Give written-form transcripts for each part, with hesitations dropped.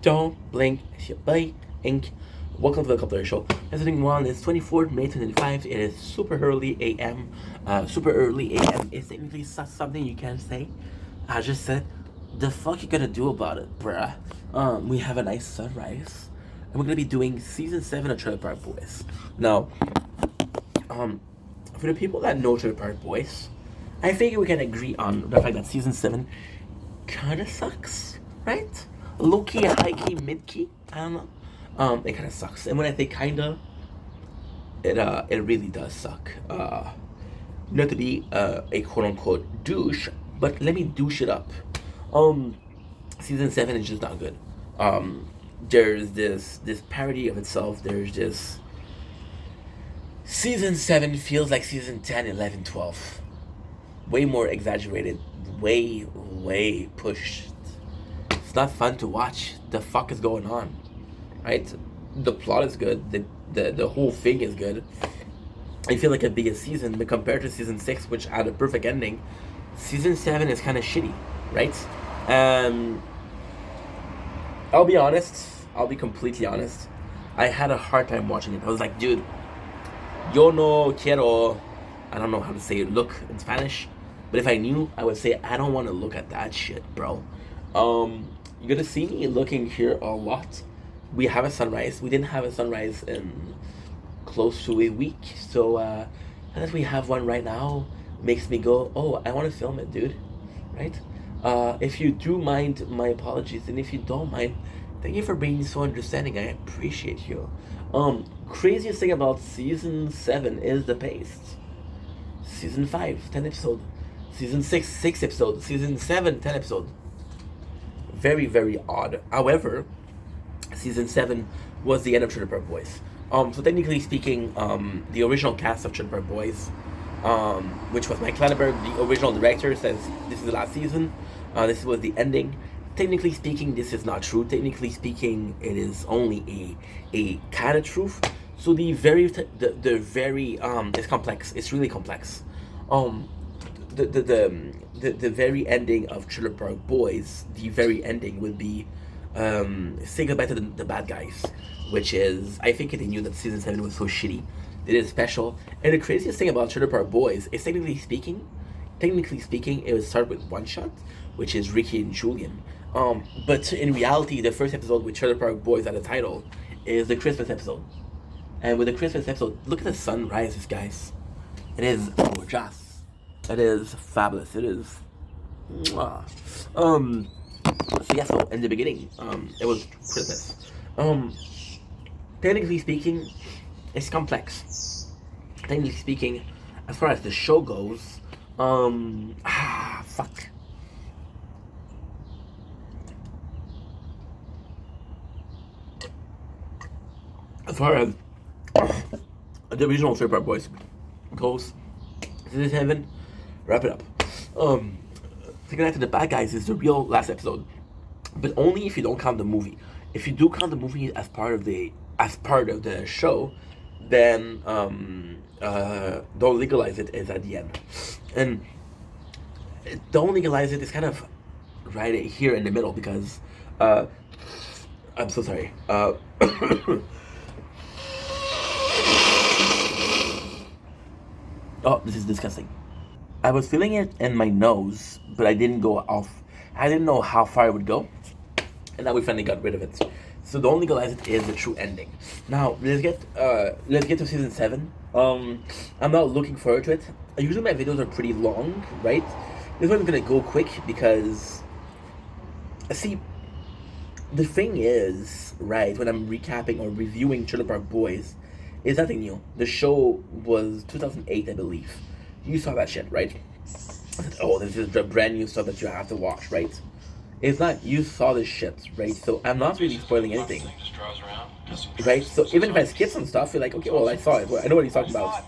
Don't blink, it's your blink. Welcome to the Coupler Show. As doing one, it's 24th May 2025. It is super early AM. Super early AM is technically something you can't say. I just said, the fuck you gonna do about it, bruh? We have a nice sunrise, and we're gonna be doing season 7 of Trailer Park Boys. Now, for the people that know Trailer Park Boys, I figure we can agree on the fact that season 7 kinda sucks, right? Low key, high key, mid key. I don't know. It kind of sucks, and when I say kinda, it really does suck. Not to be a quote unquote douche, but let me douche it up. Season 7 is just not good. There's this parody of itself. There's this. Season 7 feels like season 10, 11, 12. Way more exaggerated. Way pushed. It's not fun to watch. The fuck is going on, right? The plot is good. The whole thing is good. I feel like it'd be a season, but compared to season 6, which had a perfect ending, season 7 is kind of shitty, right? I'll be honest. I'll be completely honest. I had a hard time watching it. I was like, dude, yo no quiero. I don't know how to say it. Look in Spanish, but if I knew, I would say I don't want to look at that shit, bro. You're gonna see me looking here a lot. We have a sunrise. We didn't have a sunrise in close to a week, so as we have one right now, makes me go, oh, I want to film it, dude. Right? If you do mind, my apologies, and if you don't mind, thank you for being so understanding. I appreciate you. Craziest thing about season 7 is the pace. Season 5, 10 episode. Season 6, 6 episode. Season 7, 10 episode. Very odd. However, season 7 was the end of Trailer Park Boys. So technically speaking, the original cast of Trailer Park Boys, which was Mike Clattenburg, the original director, says this is the last season. This was the ending. Technically speaking, this is not true. Technically speaking, it is only a kind of truth. So the very it's complex. It's really complex. The very ending of Trailer Park Boys, the very ending would be say goodbye to the bad guys, which is, I think they knew that season 7 was so shitty. They did it special. And the craziest thing about Trailer Park Boys is technically speaking, it would start with one shot, which is Ricky and Julian. But in reality, the first episode with Trailer Park Boys at the title is the Christmas episode. And with the Christmas episode, look at the sunrises, guys. It is gorgeous. It is fabulous. It is. Mwah. So yeah, so in the beginning, it was Christmas. Technically speaking, it's complex. Technically speaking, as far as the show goes, fuck. As far as the original Trailer Park Boys goes, season 7, wrap it up. Thinking to the bad guys is the real last episode, but only if you don't count the movie. If you do count the movie as part of the show, then don't legalize it is at the end, and don't legalize it is kind of right here in the middle because I'm so sorry. Oh, this is disgusting. I was feeling it in my nose, but I didn't go off. I didn't know how far it would go, and now we finally got rid of it. So don't legalize it is the true ending. Now let's get to season 7. I'm not looking forward to it. Usually my videos are pretty long, right? This one's gonna go quick because, see, the thing is, right, when I'm recapping or reviewing Trailer Park Boys, it's nothing new. The show was 2008, I believe. You saw that shit, right? Oh, this is the brand new stuff that you have to watch, right? It's not, you saw this shit, right? So I'm not really spoiling anything, right? So even if I skip some stuff, you're like, okay, well, I saw it. I know what he's talking about.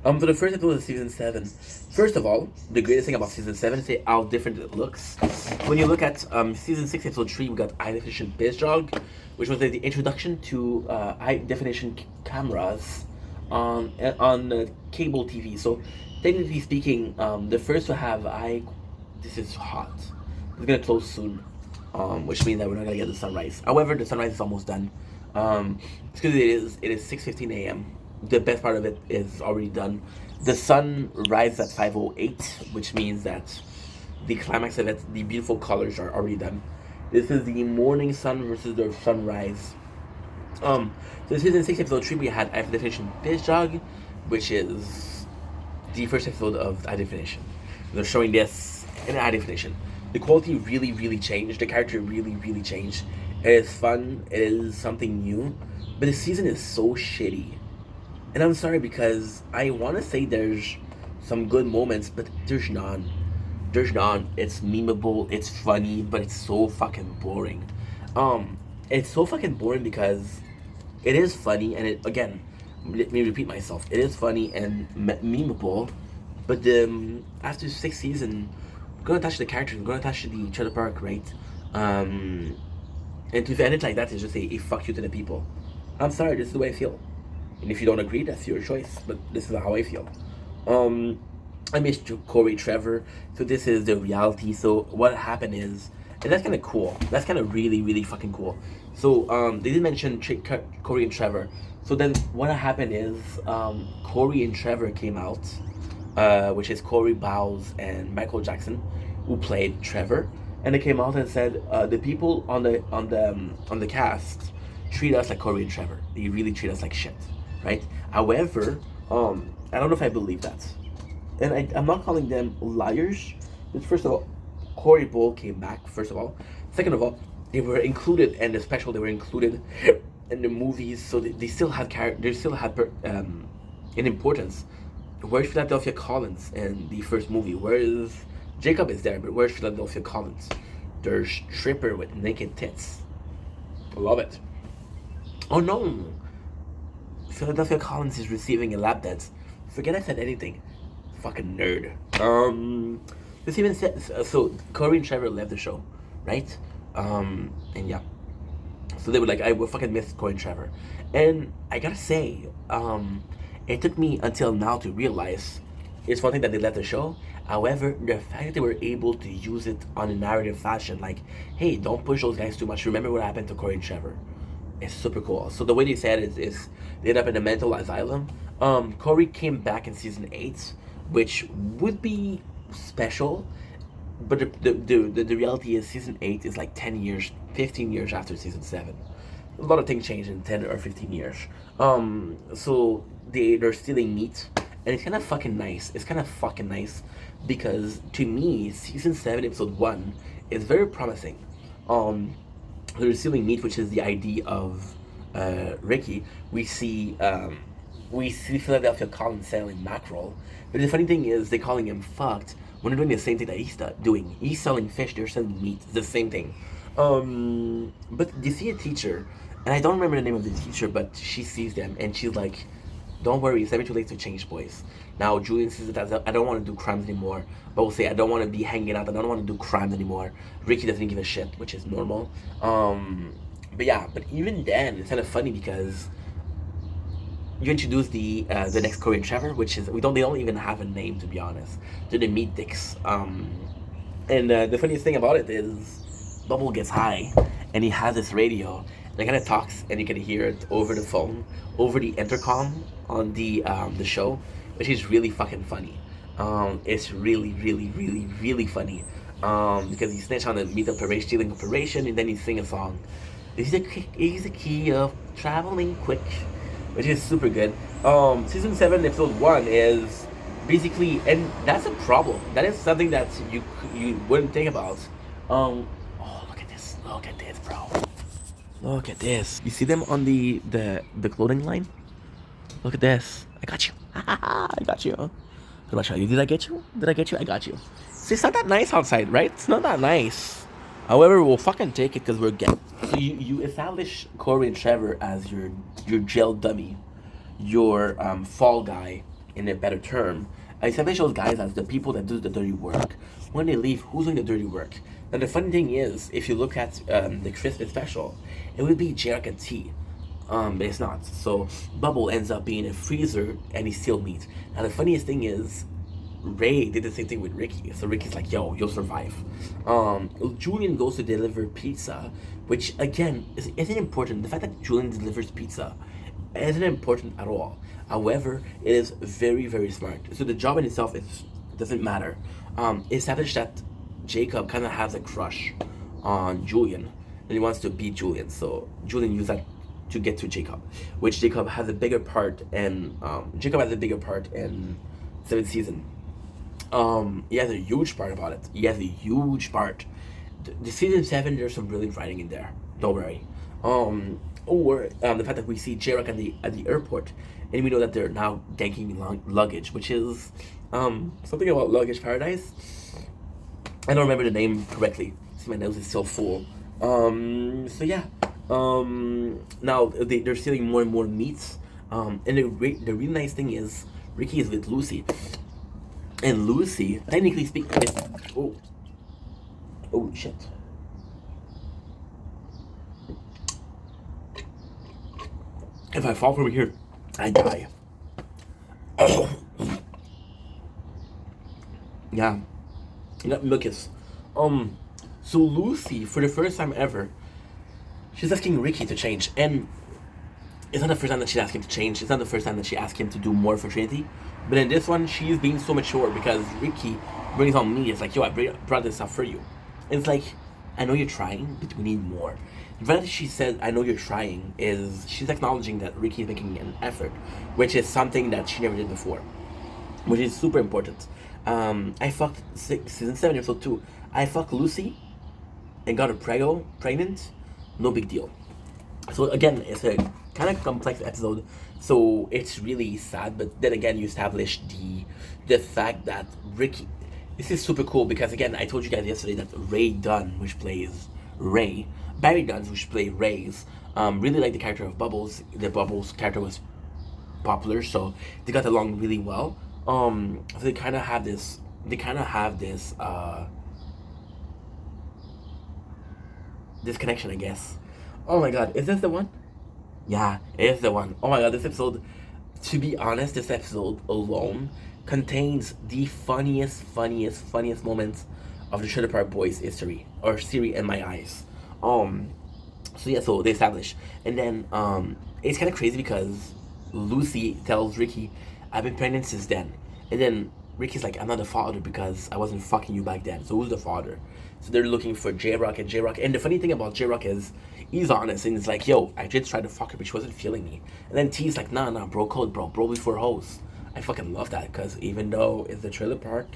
So the first episode of season 7. First of all, the greatest thing about season 7 is how different it looks. When you look at season 6, episode 3, we got high definition Biz Jog, which was the introduction to high definition cameras on cable TV. So technically speaking, the first to have this is hot. It's gonna close soon. which means that we're not gonna get the sunrise. However, the sunrise is almost done. It's because it is 6:15 a.m. The best part of it is already done. The sun rises at 5:08, which means that the climax of it, the beautiful colors are already done. This is the morning sun versus the sunrise. So season 6, episode 3, we had High Definition Bitch Dog, which is the first episode of High Definition. They're showing this in High Definition. The quality really, really changed. The character really, really changed. It is fun. It is something new. But the season is so shitty. And I'm sorry because I want to say there's some good moments, but there's none. There's none. It's memeable. It's funny, but it's so fucking boring. It's so fucking boring because it is funny, and it, again, let me repeat myself, it is funny and memeable, but after 6 seasons, we're gonna touch the characters, we're gonna touch the trailer park, right? And to end it like that is just a fuck you to the people. I'm sorry, this is the way I feel. And if you don't agree, that's your choice, but this is how I feel. I missed Corey Trevor, so this is the reality. So what happened is, and that's kind of cool. That's kind of really, really fucking cool. So they did mention Corey and Trevor. So then what happened is Corey and Trevor came out, which is Corey Bowes and Michael Jackson, who played Trevor, and they came out and said the people on the cast treat us like Corey and Trevor. They really treat us like shit, right? However, I don't know if I believe that, and I'm not calling them liars. But first of all, Corey Bull came back, first of all. Second of all, they were included in the special, they were included in the movies, so they still had an importance. Where's Philadelphia Collins in the first movie? Where's Jacob is there, but where's Philadelphia Collins? There's stripper with naked tits. Love it. Oh no! Philadelphia Collins is receiving a lap dance. Forget I said anything. Fucking nerd. This even says, so Corey and Trevor left the show, right? And yeah. So they were like, I will fucking miss Corey and Trevor. And I gotta say, it took me until now to realize it's one thing that they left the show. However, the fact that they were able to use it on a narrative fashion, like, hey, don't push those guys too much. Remember what happened to Corey and Trevor. It's super cool. So the way they said it is they end up in a mental asylum. Corey came back in season 8, which would be special, but the reality is season 8 is like 10 years, 15 years after season 7. A lot of things change in 10 or 15 years. So they're stealing meat, and it's kind of fucking nice. It's kind of fucking nice because to me, season 7, episode 1 is very promising. They're stealing meat, which is the idea of Ricky. We see Philadelphia Collins selling mackerel, but the funny thing is they're calling him fucked when they're doing the same thing that he's doing. He's selling fish, they're selling meat. It's the same thing. But you see a teacher, and I don't remember the name of the teacher, but she sees them and she's like, don't worry, it's never too late to change, boys. Now Julian says that I don't want to do crimes anymore, but will say I don't want to be hanging out, I don't want to do crimes anymore. Ricky doesn't give a shit, which is normal. But yeah, but even then it's kind of funny because you introduce the next Corey and Trevor, which is they don't even have a name, to be honest. They're the meat dicks. And the funniest thing about it is Bubble gets high and he has this radio and it kind of talks and you can hear it over the phone, over the intercom on the show, which is really fucking funny. It's really, really, really, really funny. Because he snitched on the meat operation, stealing operation, and then he sing a song. He's the key of traveling quick, which is super good. Season 7, episode 1 is basically, and that's a problem. That is something that you wouldn't think about. Oh, look at this, bro. Look at this. You see them on the clothing line? Look at this. I got you. I got you. What about you? Did I get you? I got you. See, it's not that nice outside, right? It's not that nice. However, we'll fucking take it because we're gay. So you establish Corey and Trevor as your jail dummy, your fall guy, in a better term. I establish those guys as the people that do the dirty work. When they leave, who's doing the dirty work? Now the funny thing is, if you look at the Christmas special, it would be Jack and T. But it's not. So Bubble ends up being a freezer and he steals meat. Now the funniest thing is, Ray did the same thing with Ricky. So Ricky's like, yo, you'll survive. Julian goes to deliver pizza, which again isn't important. The fact that Julian delivers pizza isn't important at all. However, it is very, very smart. So the job in itself doesn't matter. Established that Jacob kind of has a crush on Julian, and he wants to beat Julian. So Julian used that to get to Jacob, which Jacob has a bigger part, and Jacob has a bigger part in seventh season. He has a huge part about it. He has a huge part. The season 7, there's some brilliant writing in there. Don't worry. Or the fact that we see J-Rock at the airport, and we know that they're now ganking luggage, which is something about Luggage Paradise. I don't remember the name correctly. See, my nose is still full. So yeah. Now they're stealing more and more meats. And the really nice thing is Ricky is with Lucy, and Lucy, technically speaking, is oh shit. If I fall from here, I die. Yeah, you got mucus. So Lucy, for the first time ever, she's asking Ricky to change, and it's not the first time that she asked him to change. It's not the first time that she asked him to do more for Trinity. But in this one, she's being so mature because Ricky brings on me. It's like, yo, I brought this stuff for you. And it's like, I know you're trying, but we need more. The fact that she said, I know you're trying, is she's acknowledging that Ricky is making an effort, which is something that she never did before, which is super important. I fucked season 7, episode 2. I fucked Lucy and got her pregnant. No big deal. So again, it's a kind of complex episode, so it's really sad. But then again, you establish the fact that Ricky. This is super cool because again, I told you guys yesterday that Ray Dunn, which plays Ray, Barry Dunn, which plays Ray's, really liked the character of Bubbles. The Bubbles character was popular, so they got along really well. So they kind of have this. This connection, I guess. Oh my god, is this the one? Yeah, it is the one. Oh my god, this episode, to be honest, this episode alone contains the funniest moments of the Trailer Park Boys history, or series in my eyes. So yeah, so they establish. And then, it's kind of crazy because Lucy tells Ricky, I've been pregnant since then. And then Ricky's like, I'm not the father because I wasn't fucking you back then. So who's the father? So they're looking for J-Rock and J-Rock. And the funny thing about J-Rock is he's honest and he's like, yo, I did try to fuck her, but she wasn't feeling me. And then T's like, nah, bro code, bro before hoes. I fucking love that because even though it's the trailer park,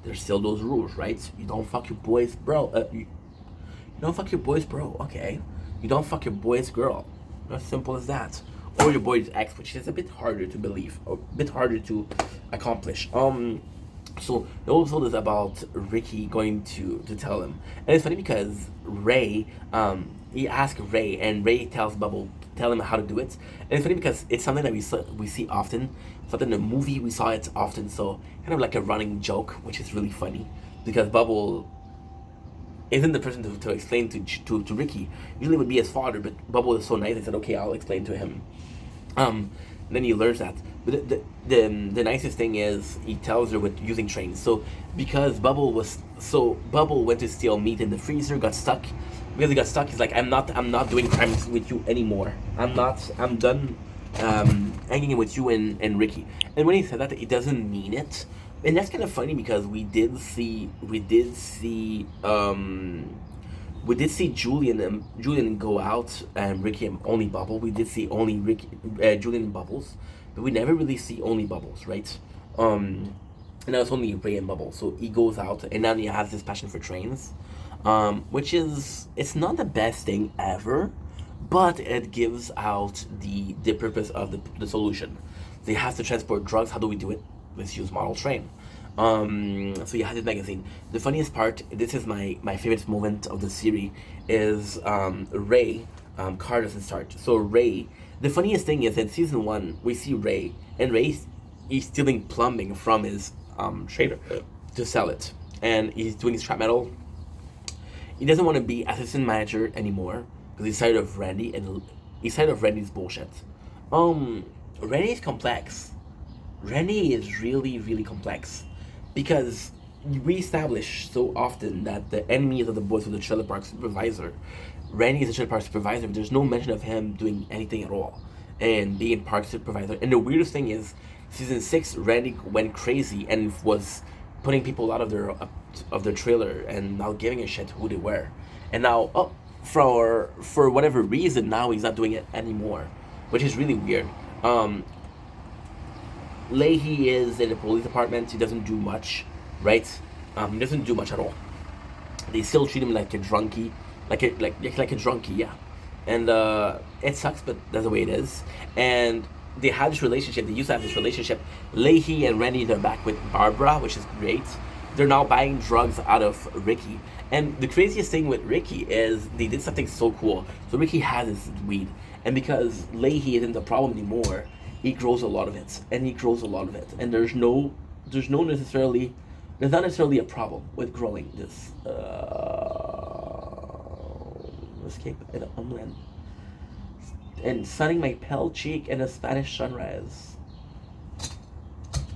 there's still those rules, right? You don't fuck your boys, bro. You don't fuck your boys, bro. Okay. You don't fuck your boy's girl. As simple as that. Or your boy's ex, which is a bit harder to believe, or a bit harder to accomplish. So the whole episode is about Ricky going to tell him, and it's funny because Ray, he asks Ray, and Ray tells Bubble, tell him how to do it. And it's funny because it's something that we see often. Something in the movie we saw it often, so kind of like a running joke, which is really funny because Bubble isn't the person to explain to Ricky. Usually it would be his father, but Bubble is so nice. He said, okay, I'll explain to him. Then he learns that. But the nicest thing is he tells her with using trains. So because Bubble went to steal meat in the freezer, got stuck. Because he got stuck, he's like, I'm not doing crimes with you anymore. I'm done hanging with you and Ricky. And when he said that, it doesn't mean it. And that's kind of funny because we did see Julian go out and Ricky and only Bubble. We did see only Julian and Bubbles, but we never really see only Bubbles, right? And now it's only Ray and Bubbles. So he goes out and now he has this passion for trains, which is, it's not the best thing ever, but it gives out the purpose of the solution. They have to transport drugs. How do we do it? Let's use model train. So you have this magazine. The funniest part, this is my favorite moment of the series, is Ray, car doesn't start. So Ray, the funniest thing is in season 1, we see Ray, and he's stealing plumbing from his trader to sell it. And he's doing his scrap metal. He doesn't want to be assistant manager anymore, because he's tired of Randy, and he's tired of Randy's bullshit. Randy is complex. Randy is really complex. because we establish so often that the enemies of the boys were the trailer park supervisor. Randy is a trailer park supervisor, but there's no mention of him doing anything at all and being park supervisor. And the weirdest thing is, season 6, Randy went crazy and was putting people out of their trailer and not giving a shit who they were. And now, for whatever reason, now he's not doing it anymore, which is really weird. Leahy is in the police department. He doesn't do much, right? He doesn't do much at all. They still treat him like a drunkie, like a drunkie, yeah. And it sucks, but that's the way it is. And they had this relationship. They used to have this relationship. Leahy and Randy, they're back with Barbara, which is great. They're now buying drugs out of Ricky. And the craziest thing with Ricky is they did something so cool. So Ricky has his weed, and because Leahy isn't the problem anymore, he grows a lot of it, and and there's not necessarily a problem with growing this. Escape in a homeland and sunning my pale cheek in a Spanish sunrise.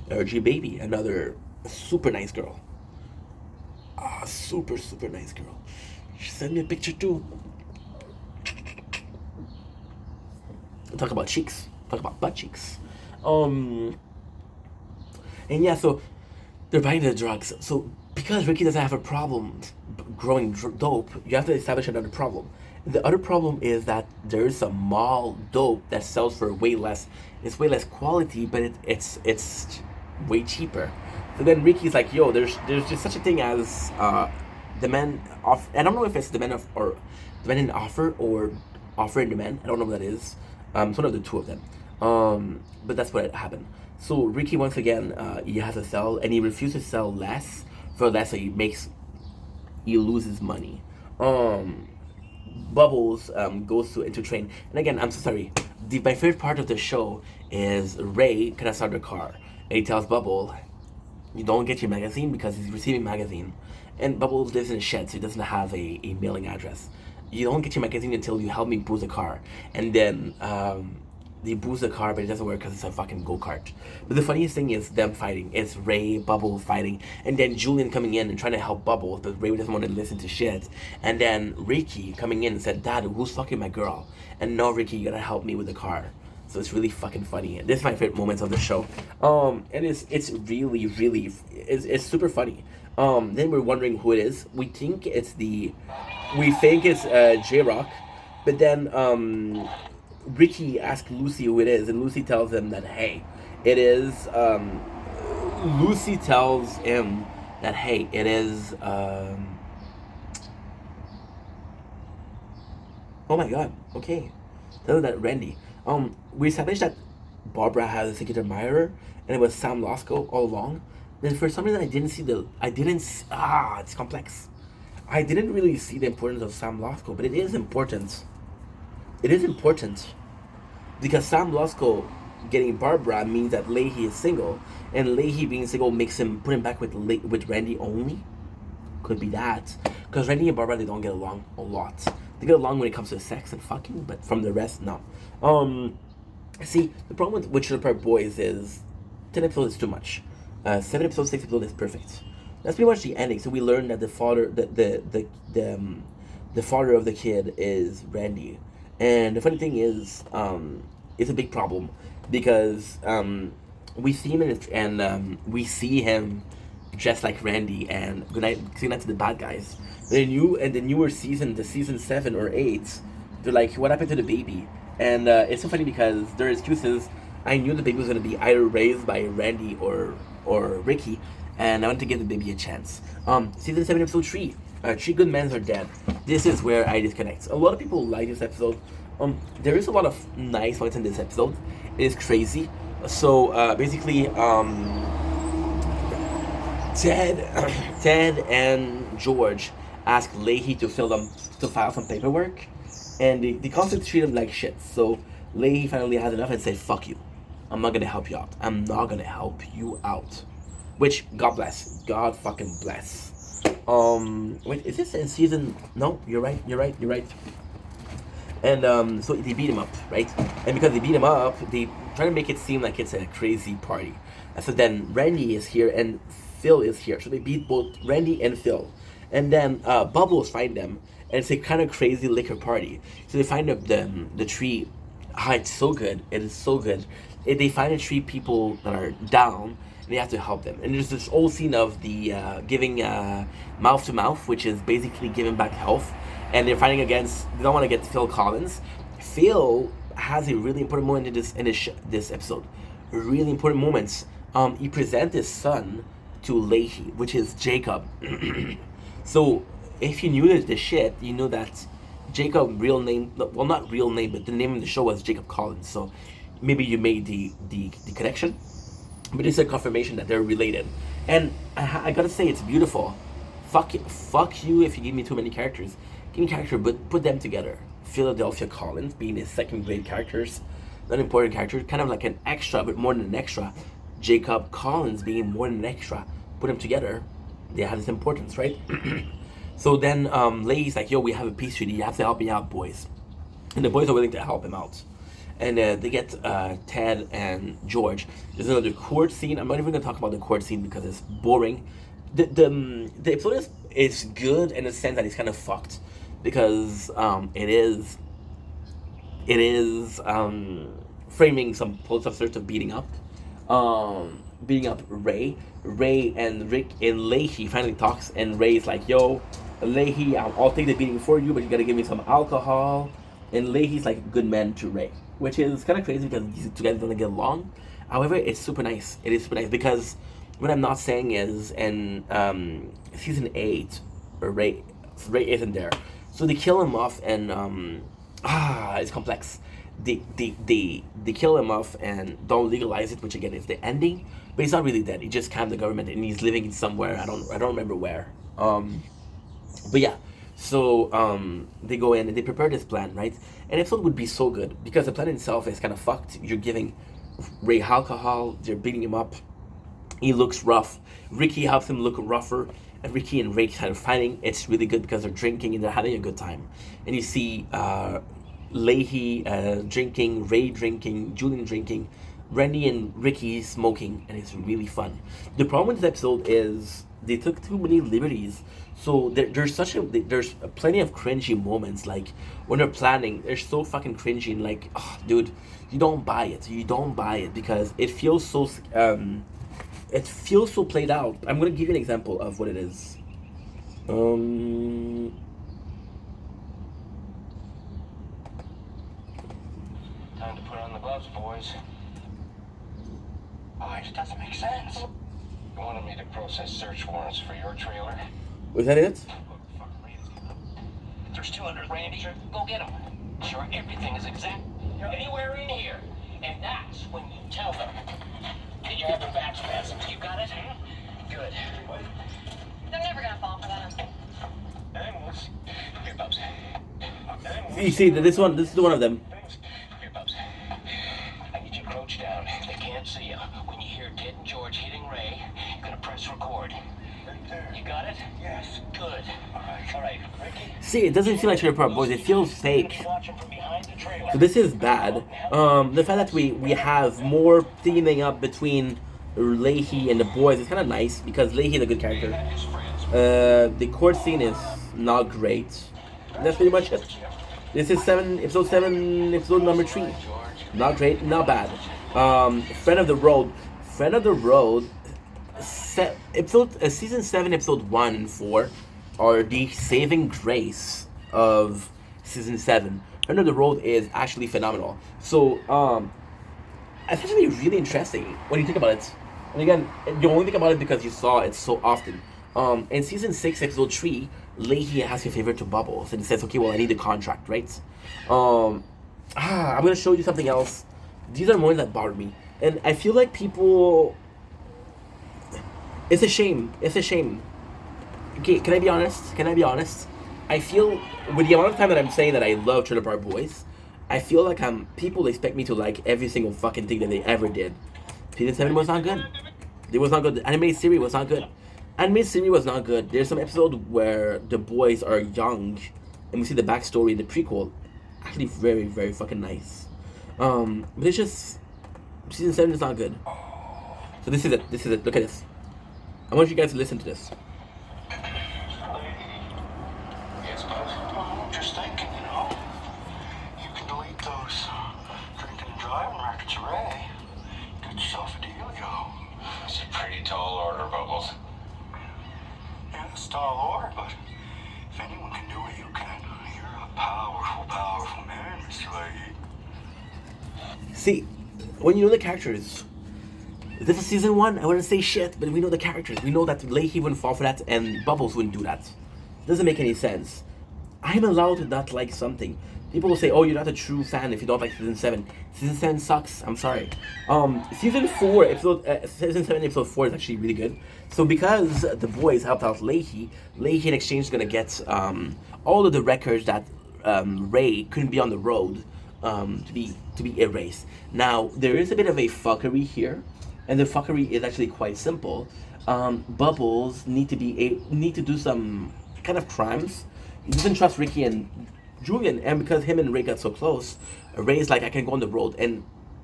RG Baby, another super nice girl. Super nice girl. She sent me a picture too. Talk about cheeks. Talk about butt cheeks. And yeah, so they're buying the drugs. So because Ricky doesn't have a problem growing dope, you have to establish another problem. The other problem is that there's a mall dope that sells for way less. It's way less quality, but it's way cheaper. So then Ricky's like, yo, there's just such a thing as demand off. I don't know if it's demand and offer or offer and demand. I don't know what that is. It's one of the two of them. But that's what happened. So Ricky once again, he has to sell, and he refuses to sell less for less, so he loses money. Bubbles goes into train, and again, I'm so sorry. My favorite part of the show is Ray can start the car, and he tells Bubble, "You don't get your magazine because he's receiving magazine." And Bubbles lives in a shed, so he doesn't have a mailing address. You don't get your magazine until you help me boost the car, and then they boost the car, but it doesn't work because it's a fucking go-kart. But the funniest thing is them fighting. It's Ray, Bubbles fighting, and then Julian coming in and trying to help Bubbles, but Ray doesn't want to listen to shit. And then Ricky coming in and said, "Dad, who's fucking my girl?" And no, Ricky, you gotta help me with the car. So it's really fucking funny. This is my favorite moments of the show. And it's really, really, it's super funny. Then we're wondering who it is. We think it's J-Rock, but then Ricky asks Lucy who it is, and Lucy tells him that, hey, it is, Lucy tells him that, hey, it is, oh my god, okay. Tell him that Randy. We established that Barbara has a secret admirer, and it was Sam Losco all along. Then for some reason it's complex. I didn't really see the importance of Sam Losco, but it is important. It is important because Sam Losco getting Barbara means that Leahy is single, and Leahy being single makes him put him back with Randy only. Could be that, because Randy and Barbara, they don't get along a lot. They get along when it comes to sex and fucking, but from the rest, no. See, the problem with Trailer Park Boys is 10 episodes is too much. 7 episodes, 6 episodes is perfect. That's pretty much the ending. So we learned that the father of the kid is Randy. And the funny thing is, it's a big problem because we see him we see him dressed like Randy and good night to the bad guys. The newer season, the season 7 or 8, they're like, what happened to the baby? And it's so funny because their excuses. I knew the baby was gonna be either raised by Randy or Ricky, and I wanted to give the baby a chance. Season 7, episode 3. 3 good men are dead. This is where I disconnect. A lot of people like this episode. There is a lot of nice points in this episode. It is crazy. So basically, Ted and George ask Leahy to file some paperwork, and they constantly treat him like shit. So Leahy finally has enough and said, "Fuck you. I'm not gonna help you out. I'm not gonna help you out." Which, God bless. God fucking bless. Wait, is this in season? No, you're right. And so they beat him up, right? And because they beat him up, they try to make it seem like it's a crazy party. And so then Randy is here, and Phil is here. So they beat both Randy and Phil. And then Bubbles find them, and it's a kind of crazy liquor party. So they find the tree. Ah, it's so good. It is so good. They find the tree people that are down, and they have to help them. And there's this old scene of the giving mouth to mouth, which is basically giving back health. And they're fighting against. They don't want to get Phil Collins. Phil has a really important moment in this episode. Really important moments. He presents his son to Leahy, which is Jacob. So if you knew this shit, you know that Jacob real name, well, not real name, but the name of the show was Jacob Collins. So maybe you made the connection, but it's a confirmation that they're related. And I gotta say, it's beautiful. Fuck you if you give me too many characters. Give me character, but put them together. Philadelphia Collins being his second grade characters, not an important character, kind of like an extra, but more than an extra. Jacob Collins being more than an extra. Put them together, they have this importance, right? So then Leahy's like, yo, we have a peace treaty. You have to help me out, boys. And the boys are willing to help him out. And they get Ted and George. There's another court scene. I'm not even going to talk about the court scene because it's boring. The episode is good in the sense that it's kind of fucked. Because it is framing some police officers of beating up Ray. Ray and Rick and Leahy finally talks, and Ray's like, yo, Leahy, I'll take the beating for you, but you gotta give me some alcohol. And Leahy's like a good man to Ray, which is kind of crazy because these two guys don't get along. However, it's super nice. It is super nice because what I'm not saying is in season 8, Ray isn't there. So they kill him off, and it's complex. They kill him off and don't legalize it, which again is the ending. But he's not really dead. He just calmed the government, and he's living somewhere. I don't remember where. But yeah. So they go in and they prepare this plan, right? And episode would be so good because the plan itself is kind of fucked. You're giving Ray alcohol. They're beating him up. He looks rough. Ricky helps him look rougher. And Ricky and Ray kind of fighting. It's really good because they're drinking and they're having a good time. And you see Leahy drinking, Ray drinking, Julian drinking, Randy and Ricky smoking, and it's really fun. The problem with this episode is they took too many liberties. So there's plenty of cringy moments, like when they're planning, they're so fucking cringy and like, oh, dude, you don't buy it. You don't buy it because it feels so played out. I'm gonna give you an example of what it is. Time to put on the gloves, boys. Oh, it doesn't make sense. You wanted me to process search warrants for your trailer? Was that it? There's 200, Randy. Go get them. Sure, everything is exact. Anywhere in here. And that's when you tell them that you have their back spasms. You got it? Good. They're never gonna fall for that. Animals. Here, Bubs. You see, this is one of them. Here, Bubs. I need you crouched down. They can't see you. When you hear Ted and George hitting Ray, you're gonna press record. You got it? Yes. Good. All right. Ricky. See, it doesn't feel like Trailer Park Boys. It feels fake. So this is bad. The fact that we have more teaming up between Leahy and the boys is kind of nice because Leahy is a good character. The court scene is not great. That's pretty much it. This is episode 7, episode number 3. Not great, not bad. Friend of the Road. Season 7, episode 1 and 4 are the saving grace of season 7. Friend of the Road is actually phenomenal. So, it's actually really interesting when you think about it. And again, you only think about it because you saw it so often. In season 6, episode 3, Leahy has your favorite to Bubbles, and he says, okay, well, I need a contract, right? I'm gonna show you something else. These are moments that bother me. And I feel like people... It's a shame. Okay, can I be honest? I feel, with the amount of time that I'm saying that I love Trailer Park Boys, I feel like people expect me to like every single fucking thing that they ever did. Season 7 was not good. It was not good. The animated series was not good. There's some episode where the boys are young, and we see the backstory in the prequel. Actually, very, very fucking nice. But it's just, season 7 is not good. So this is it. Look at this. I want you guys to listen to this. Yes, bud. Well, I'm just thinking, you know. You can delete those drinking and driving records, Ray. Get yourself a deal, yo. It's a pretty tall order, Bubbles. Yeah, it's a tall order, but if anyone can do it, you can. You're a powerful, powerful man, Mr. Leahy. See, when you know the characters, this is season 1, I wouldn't say shit, but we know the characters. We know that Leahy wouldn't fall for that, and Bubbles wouldn't do that. Doesn't make any sense. I'm allowed to not like something. People will say, oh, you're not a true fan if you don't like season 7. Season 7 sucks, I'm sorry. Season 7 episode 4 is actually really good. So because the boys helped out Leahy in exchange is gonna get all of the records that Ray couldn't be on the road to be erased. Now, there is a bit of a fuckery here, and the fuckery is actually quite simple. Bubbles need to do some kind of crimes. He doesn't trust Ricky and Julian, and because him and Ray got so close, Ray's like, I can go on the road, and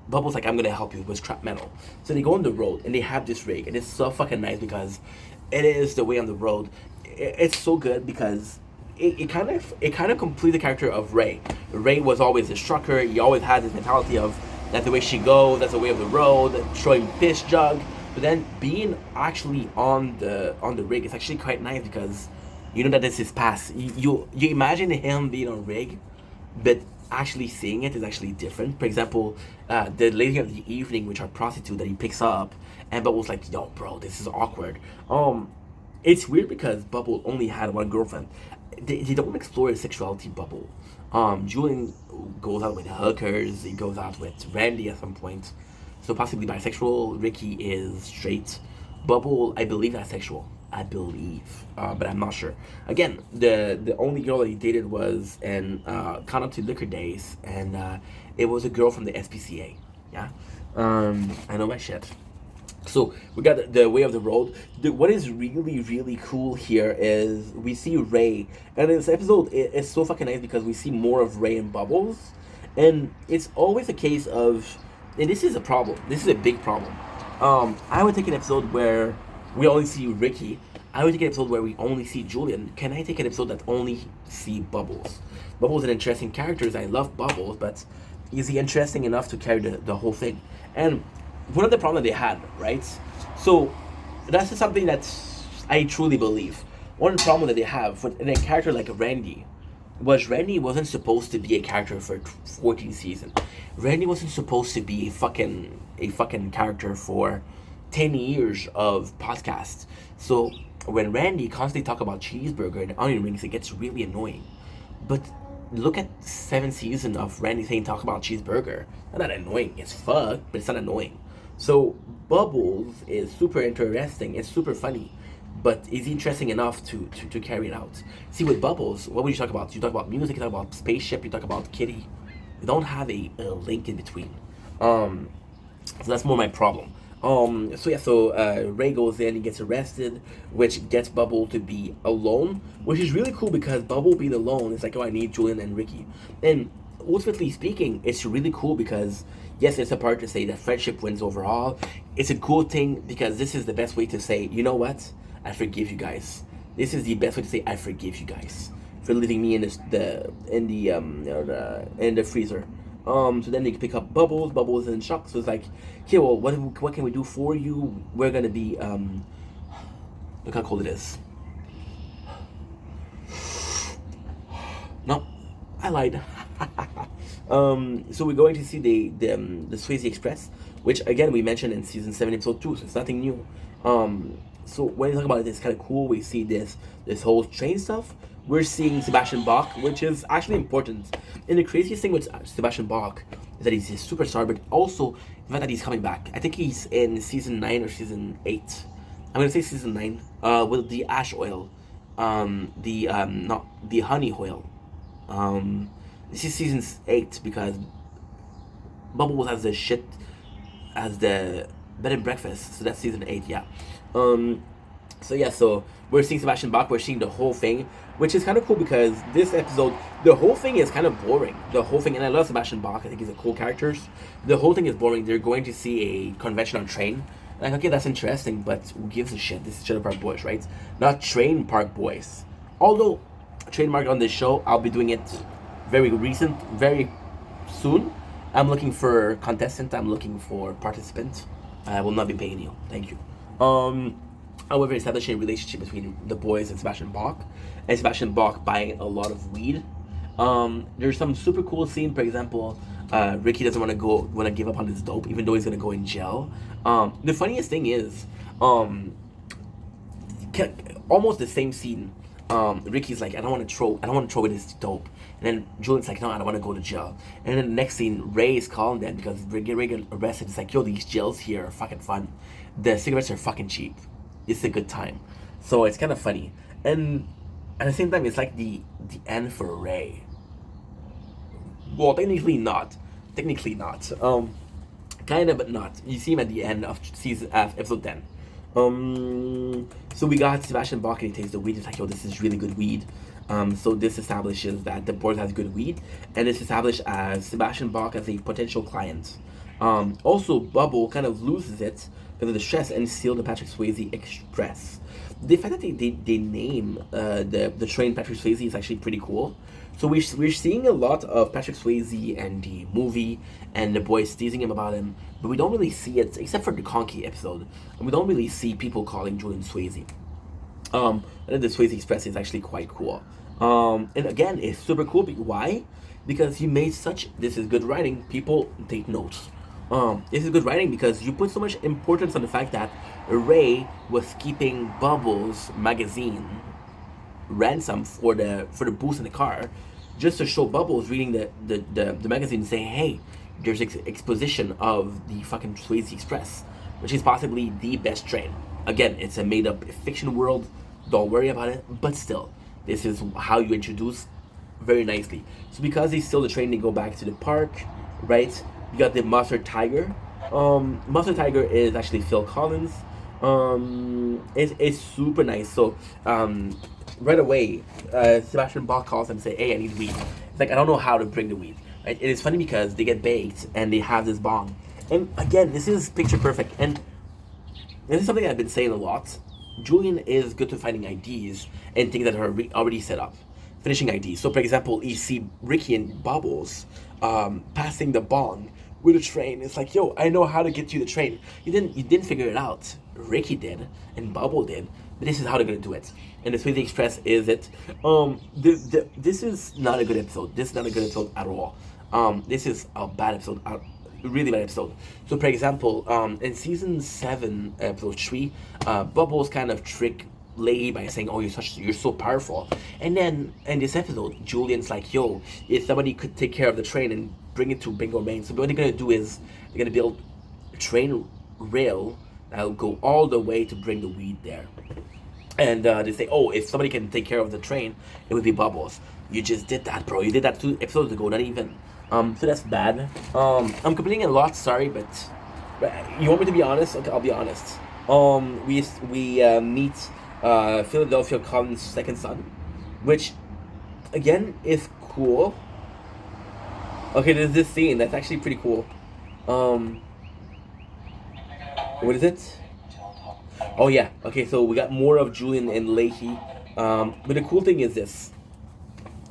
Bubbles like, I'm gonna help you with scrap metal. So they go on the road and they have this rig, and it's so fucking nice because it is the way on the road. It's so good because it kind of completes the character of Ray. Ray was always a trucker. He always had this mentality of that's the way she goes, that's the way of the road, showing piss jug. But then being actually on the rig is actually quite nice because you know that this is past. You imagine him being on rig, but actually seeing it is actually different. For example, the lady of the evening, which are prostitute that he picks up, and Bubble's like, yo, bro, this is awkward. It's weird because Bubble only had one girlfriend. They don't explore his sexuality, Bubble. Julian goes out with hookers. He goes out with Randy at some point. So possibly bisexual. Ricky is straight. Bubble, I believe, asexual. I believe, but I'm not sure. Again, the only girl that he dated was in Count Up to Liquor Days, and it was a girl from the SPCA. Yeah, I know my shit. So we got the way of the road. What is really, really cool here is we see Ray, and in this episode it's so fucking nice because we see more of Ray and Bubbles, and it's always a case of, and this is a problem. This is a big problem. I would take an episode where we only see Ricky. I would take an episode where we only see Julian. Can I take an episode that only see Bubbles? Bubbles is an interesting character. I love Bubbles, but is he interesting enough to carry the whole thing? And one of the problems they had, right? So that's just something that I truly believe. One problem that they have with a character like Randy wasn't supposed to be a character for 14 seasons. Randy wasn't supposed to be a fucking character for 10 years of podcasts. So when Randy constantly talk about cheeseburger and onion rings, it gets really annoying. But look at 7 seasons of Randy saying talk about cheeseburger. That's not annoying. It's fuck, but it's not annoying. So Bubbles is super interesting. It's super funny. But is he interesting enough to carry it out? See, with Bubbles, what would you talk about? You talk about music, you talk about spaceship, you talk about kitty. You don't have a link in between. So that's more my problem. So Ray goes in, he gets arrested, which gets Bubble to be alone, which is really cool because Bubble being alone is like, oh, I need Julian and Ricky. And ultimately speaking, it's really cool because, yes, it's a part to say that friendship wins overall. It's a cool thing because this is the best way to say, you know what? I forgive you guys. This is the best way to say I forgive you guys for leaving me in the freezer. So then they pick up Bubbles. Bubbles is in shock. So it's like, okay, well, what can we do for you? We're gonna be look how cold it is. No, I lied. So we're going to see the Swayze Express, which again we mentioned in season 7, episode 2. So it's nothing new. So when you talk about it, it's kind of cool. We see this whole train stuff. We're seeing Sebastian Bach, which is actually important. And the craziest thing with Sebastian Bach is that he's a superstar, but also the fact that he's coming back. I think he's in season 9 or season 8. I'm gonna say season 9. With the ash oil, not the honey oil. This is season 8 because Bubbles has the shit as the bed and breakfast. So that's season 8. Yeah. So we're seeing Sebastian Bach. We're seeing the whole thing, which is kind of cool because this episode, the whole thing is kind of boring. The whole thing, and I love Sebastian Bach. I think he's a cool character. The whole thing is boring. They're going to see a convention on train. Like, okay, that's interesting, but who gives a shit? This is Trailer Park Boys, right? Not Train Park Boys. Although, trademark on this show, I'll be doing it very soon. I'm looking for contestant. I'm looking for participant. I will not be paying you. Thank you. However, establishing a relationship between the boys and Sebastian Bach, and Sebastian Bach buying a lot of weed. There's some super cool scene. For example, Ricky doesn't want to give up on his dope, even though he's gonna go in jail. The funniest thing is, almost the same scene. Ricky's like, I don't want to throw away this dope. And then Julian's like, no, I don't want to go to jail. And then the next scene, Ray is calling them because Ray get arrested. It's like, yo, these jails here are fucking fun. The cigarettes are fucking cheap. It's a good time. So it's kind of funny. And at the same time, it's like the end for Ray. Well, technically not. Kind of, but not. You see him at the end of episode 10. So we got Sebastian Bach and he tastes the weed. It's like, yo, this is really good weed. So this establishes that the board has good weed, and it's established as Sebastian Bach as a potential client. Also, Bubble kind of loses it because of the stress and steal the Patrick Swayze Express. The fact that they name the train Patrick Swayze is actually pretty cool. So we're seeing a lot of Patrick Swayze and the movie and the boys teasing him about him, but we don't really see it except for the Conky episode, and we don't really see people calling Julian Swayze. And then the Swayze Express is actually quite cool. And again, it's super cool. Why? Because you made this is good writing. People take notes. This is good writing because you put so much importance on the fact that Ray was keeping Bubbles magazine ransom for the boost in the car, just to show Bubbles reading the magazine and saying, hey, there's exposition of the fucking Swayze Express, which is possibly the best train. Again, it's a made-up fiction world. Don't worry about it. But still, this is how you introduce very nicely. So because they steal the train, they go back to the park, right? You got the Mustard Tiger. Mustard Tiger is actually Phil Collins. It's super nice. So right away, Sebastian Bach calls and say, hey, I need weed. It's like, I don't know how to bring the weed. Right? It is funny because they get baked and they have this bong. And again, this is picture perfect. And this is something I've been saying a lot. Julian is good to finding IDs and things that are already set up. Finishing IDs. So, for example, you see Ricky and Bubbles passing the bong with a train. It's like, yo, I know how to get you the train. You didn't figure it out. Ricky did, and Bubble did. But this is how they're gonna do it. And the Swayze Express is it. This is not a good episode. This is not a good episode at all. This is a bad episode. Really bad episode. So, for example, in season 7, episode 3, Bubbles kind of trick Leahy by saying, "Oh, you're so powerful." And then in this episode, Julian's like, "Yo, if somebody could take care of the train and bring it to Bingo Main." So what they're gonna do is they're gonna build a train rail that'll go all the way to bring the weed there. And they say, "Oh, if somebody can take care of the train, it would be Bubbles." You just did that, bro. You did that 2 episodes ago, not even. So that's bad. I'm complaining a lot. Sorry, but you want me to be honest? Okay, I'll be honest. We meet Philadelphia Collins' second son, which again is cool. Okay, there's this scene that's actually pretty cool. What is it? Oh yeah. Okay, so we got more of Julian and Leahy. But the cool thing is this,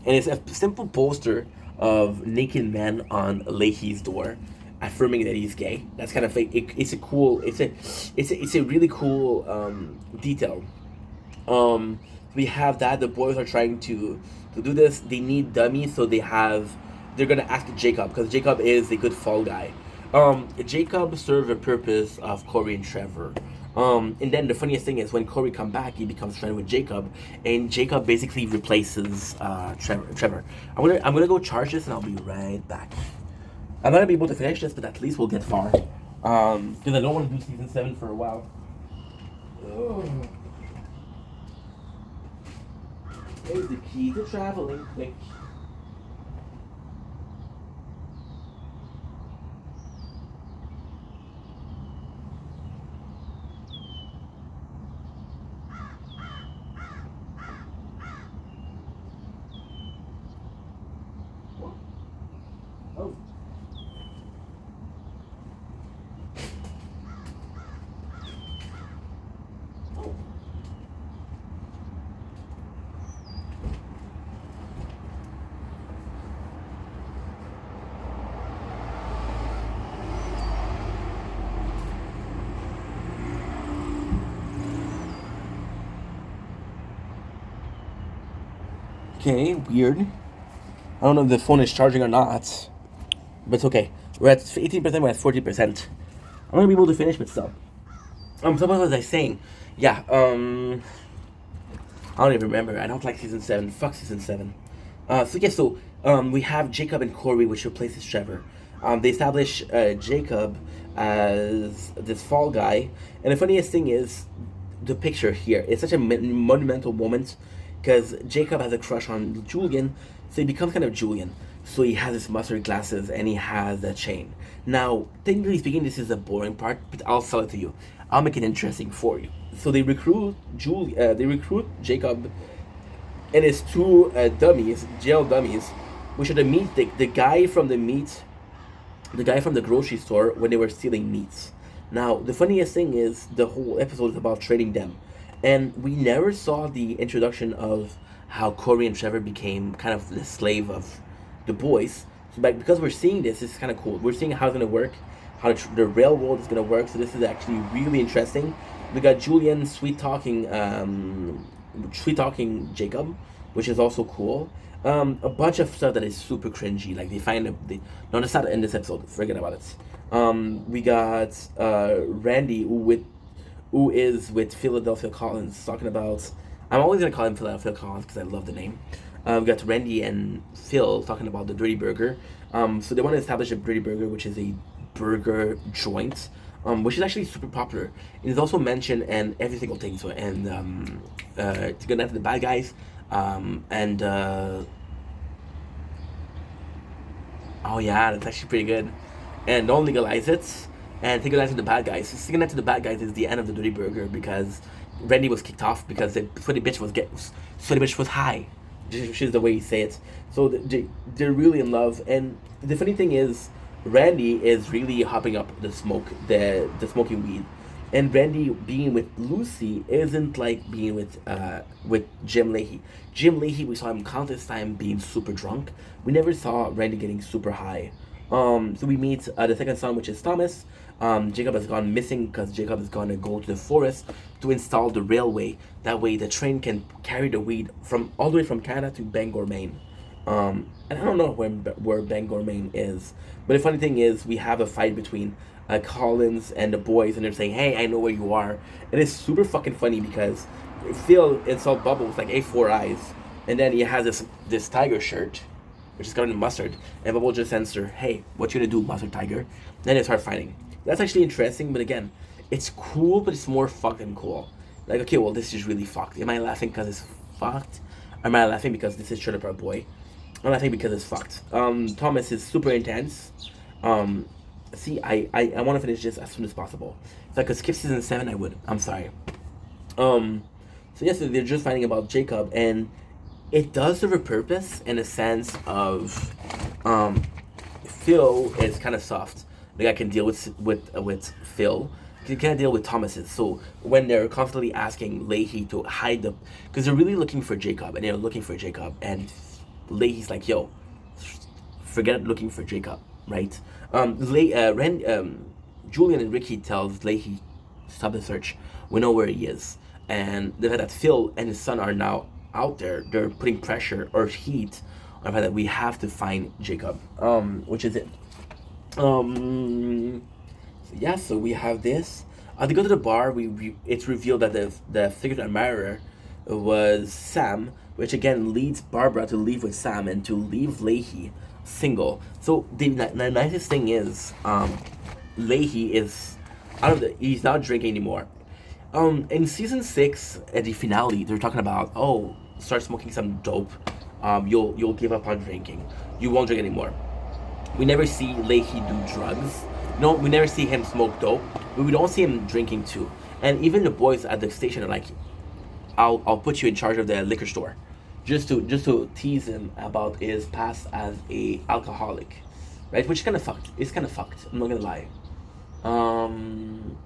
and it's a simple poster of naked man on Leahy's door, affirming that he's gay. That's kind of fake. It's a really cool detail. We have that the boys are trying to do this. They need dummies, so they're gonna ask Jacob because Jacob is a good fall guy. Jacob served the purpose of Corey and Trevor. And then the funniest thing is when Corey come back, he becomes friends with Jacob, and Jacob basically replaces Trevor. I'm gonna go charge this, and I'll be right back. I'm not gonna be able to finish this, but at least we'll get far. Because I don't want to do season 7 for a while. Ugh. There's the key to traveling. Quick. Okay, weird. I don't know if the phone is charging or not, but it's okay. We're at 18%, we're at 40%. I'm gonna be able to finish, but still. So what was I saying? Yeah, I don't even remember. I don't like season 7. Fuck season 7. We have Jacob and Corey, which replaces Trevor. They establish Jacob as this fall guy, and the funniest thing is the picture here. It's such a monumental moment because Jacob has a crush on Julian, so he becomes kind of Julian. So he has his mustard glasses and he has a chain. Now, technically speaking, this is the boring part, but I'll sell it to you. I'll make it interesting for you. So they recruit Jacob and his two dummies, jail dummies, which are the guy from the grocery store when they were stealing meats. Now, the funniest thing is the whole episode is about trading them. And we never saw the introduction of how Corey and Trevor became kind of the slave of the boys. So because we're seeing this is kind of cool. We're seeing how it's going to work, how the railroad is going to work. So this is actually really interesting. We got Julian sweet talking Jacob, which is also cool. A bunch of stuff that is super cringy. Like no, that's not in this episode. Forget about it. We got Randy who is with Philadelphia Collins talking about. I'm always gonna call him Philadelphia Collins because I love the name. We got Randy and Phil talking about the Dirty Burger. So they want to establish a Dirty Burger, which is a burger joint, which is actually super popular. It is also mentioned in every single thing. So to go after the bad guys, oh yeah, that's actually pretty good. And don't legalize it. And to go after the bad guys. Sticking after the bad guys is the end of the Dirty Burger because Randy was kicked off because the sweaty bitch was high, which is the way you say it. So they're really in love, and the funny thing is, Randy is really hopping up the smoking weed, and Randy being with Lucy isn't like being with Jim Leahy. Jim Leahy, we saw him countless time being super drunk. We never saw Randy getting super high. So we meet the second son, which is Thomas. Jacob has gone missing because Jacob is going to go to the forest to install the railway. That way the train can carry the weed all the way from Canada to Bangor, Maine. And I don't know where Bangor, Maine is. But the funny thing is we have a fight between Collins and the boys, and they're saying, hey, I know where you are. And it's super fucking funny because Phil insults Bubbles like A4 eyes. And then he has this tiger shirt, which is covered in mustard, and Bubble just answers, hey, what you gonna do, mustard tiger? Then they start fighting. That's actually interesting, but again, it's cool, but it's more fucking cool. Like, okay, well, this is really fucked. Am I laughing because it's fucked? Or am I laughing because this is Trailer Park Boy? I'm laughing because it's fucked. Thomas is super intense. I want to finish this as soon as possible. If I could skip season 7, I would. I'm sorry. So yes, they're just fighting about Jacob, and it does serve a purpose in a sense of Phil is kind of soft. Like I can deal with Phil. You can't deal with Thomas's. So when they're constantly asking Leahy to hide them, because they're really looking for Jacob, and they're looking for Jacob, and Leahy's like, yo, forget looking for Jacob, right? Julian and Ricky tells Leahy, stop the search. We know where he is, and the fact that Phil and his son are now out there, they're putting pressure or heat on the fact that we have to find Jacob, which is it. So we have this. They go to the bar. It's revealed that the secret admirer was Sam, which again leads Barbara to leave with Sam and to leave Leahy single. So the nicest thing is, Leahy is he's not drinking anymore. In season 6 at the finale, they're talking about, start smoking some dope. You'll give up on drinking. You won't drink anymore. We never see Leahy do drugs. No, we never see him smoke dope. But we don't see him drinking too. And even the boys at the station are like, I'll put you in charge of the liquor store, just to tease him about his past as a alcoholic, right? Which is kind of fucked. It's kind of fucked. I'm not gonna lie. And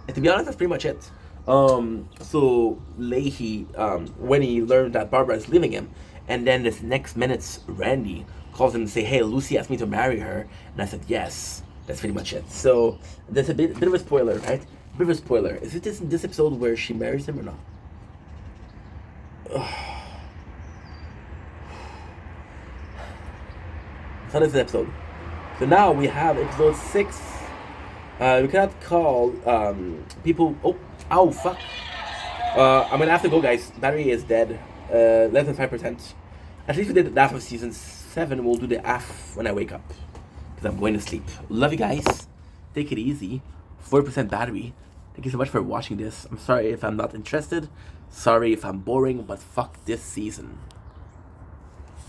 to be honest, that's pretty much it. So Leahy, when he learned that Barbara is leaving him, and then this next minute's Randy calls him and say, hey, Lucy asked me to marry her, and I said yes. That's pretty much it. So that's a bit of a spoiler, right? A bit of a spoiler. Is it this episode where she marries him or not? So this is episode. So now we have episode 6. We cannot call people. Oh, fuck. I'm gonna have to go, guys. Battery is dead. Less than 5%. At least we did the half of season 7. We'll do the half when I wake up, because I'm going to sleep. Love you guys. Take it easy. 4% battery. Thank you so much for watching this. I'm sorry if I'm not interested. Sorry if I'm boring, but fuck this season.